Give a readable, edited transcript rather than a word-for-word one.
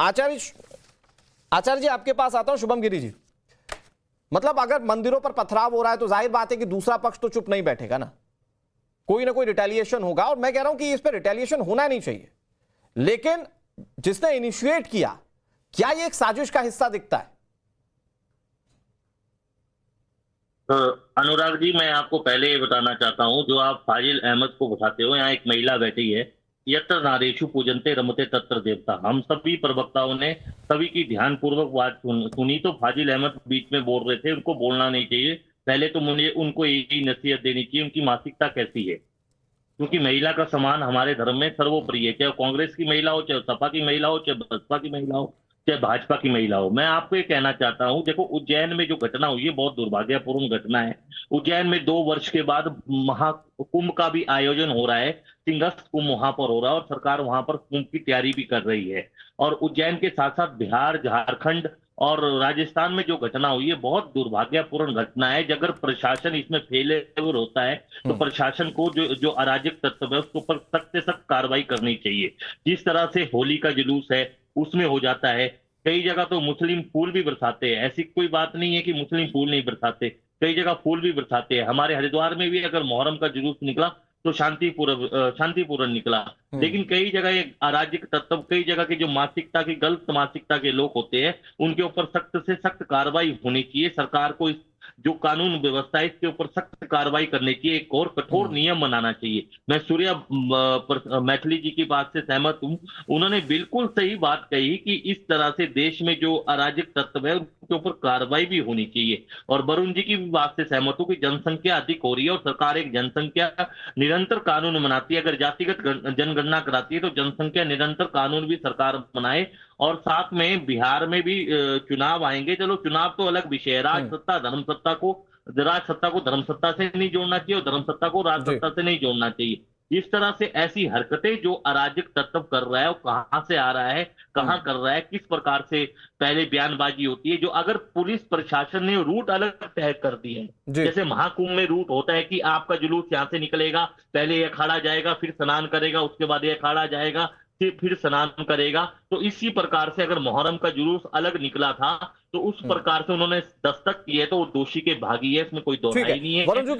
आचार्य जी आपके पास आता हूं। शुभम गिरी जी, मतलब अगर मंदिरों पर पथराव हो रहा है तो जाहिर बात है कि दूसरा पक्ष तो चुप नहीं बैठेगा ना, कोई ना कोई रिटेलिएशन होगा। और मैं कह रहा हूं कि इस पर रिटेलिएशन होना नहीं चाहिए, लेकिन जिसने इनिशिएट किया, क्या ये एक साजिश का हिस्सा दिखता है? अनुराग जी, मैं आपको पहले ये बताना चाहता हूं, जो आप फाजिल अहमद को उठाते हो, यहाँ एक महिला बैठी है। यत्र नारेषु पूजन्ते रमते तत्र देवता। हम सभी प्रवक्ताओं ने सभी की ध्यानपूर्वक बात सुनी, तो फाजिल अहमद बीच में बोल रहे थे, उनको बोलना नहीं चाहिए। पहले तो मुझे उनको यही नसीहत देनी चाहिए, उनकी मानसिकता कैसी है, क्योंकि महिला का सम्मान हमारे धर्म में सर्वोपरि है। चाहे कांग्रेस की महिला हो, चाहे सपा की महिला हो, चाहे बसपा की महिला हो, चाहे भाजपा की महिला हो। मैं आपको ये कहना चाहता हूं, देखो उज्जैन में जो घटना हुई है बहुत दुर्भाग्यपूर्ण घटना है। उज्जैन में 2 वर्ष के बाद महाकुंभ का भी आयोजन हो रहा है, सिंहस्थ कुंभ वहां पर हो रहा है, और सरकार वहां पर कुंभ की तैयारी भी कर रही है। और उज्जैन के साथ साथ बिहार, झारखंड और राजस्थान में जो घटना हुई है बहुत दुर्भाग्यपूर्ण घटना है। अगर प्रशासन इसमें फेलियर होता है तो प्रशासन को जो जो अराजक तत्व है उसके ऊपर सख्त से सख्त कार्रवाई करनी चाहिए। जिस तरह से होली का जुलूस है उसमें हो जाता है, कई जगह तो मुस्लिम फूल भी बरसाते हैं। ऐसी कोई बात नहीं है कि मुस्लिम फूल नहीं बरसाते, कई जगह फूल भी बरसाते हैं। हमारे हरिद्वार में भी अगर मोहर्रम का जुलूस निकला तो शांतिपूर्ण निकला। लेकिन कई जगह ये अराजक तत्व, कई जगह की जो मानसिकता की, गलत मानसिकता के लोग होते हैं, उनके ऊपर सख्त से सख्त कार्रवाई होनी चाहिए। सरकार को इस जो कानून व्यवस्था है इसके ऊपर सख्त कार्रवाई करनी चाहिए, एक और कठोर नियम बनाना चाहिए। मैं सूर्या मैथिली जी की बात से सहमत हूं। उन्होंने बिल्कुल सही बात कही कि इस तरह से देश में जो अराजक तत्व है उनके ऊपर कार्रवाई भी होनी चाहिए। और वरुण जी की भी बात से सहमत हूं कि जनसंख्या अधिक हो रही है और सरकार एक जनसंख्या निरंतर कानून बनाती है। अगर जातिगत जनगणना कराती है तो जनसंख्या निरंतर कानून भी सरकार बनाए। और साथ में बिहार में भी चुनाव आएंगे, चलो चुनाव तो अलग विषय है। राज सत्ता को धर्म सत्ता से नहीं जोड़ना चाहिए और धर्म सत्ता को राज जी सत्ता से नहीं जोड़ना चाहिए। इस तरह से ऐसी हरकतें जो अराजक तत्व कर रहा है वो कहां से आ रहा है, कहां कर रहा है, किस प्रकार से पहले बयानबाजी होती है। जो अगर पुलिस प्रशासन ने रूट अलग तय कर दिए हैं, जी जैसे महाकुंभ में रूट होता है कि आपका जुलूस यहां से निकलेगा, पहले ये अखाड़ा जाएगा, फिर स्नान करेगा, उसके बाद ये अखाड़ा जाएगा, फिर स्नान करेगा। तो इसी प्रकार से अगर मुहर्रम का जुलूस अलग निकला था तो उस प्रकार से उन्होंने दस्तक की है, तो वो दोषी के भागी है, इसमें कोई ठीक है। दोहराई नहीं है। वरुण जी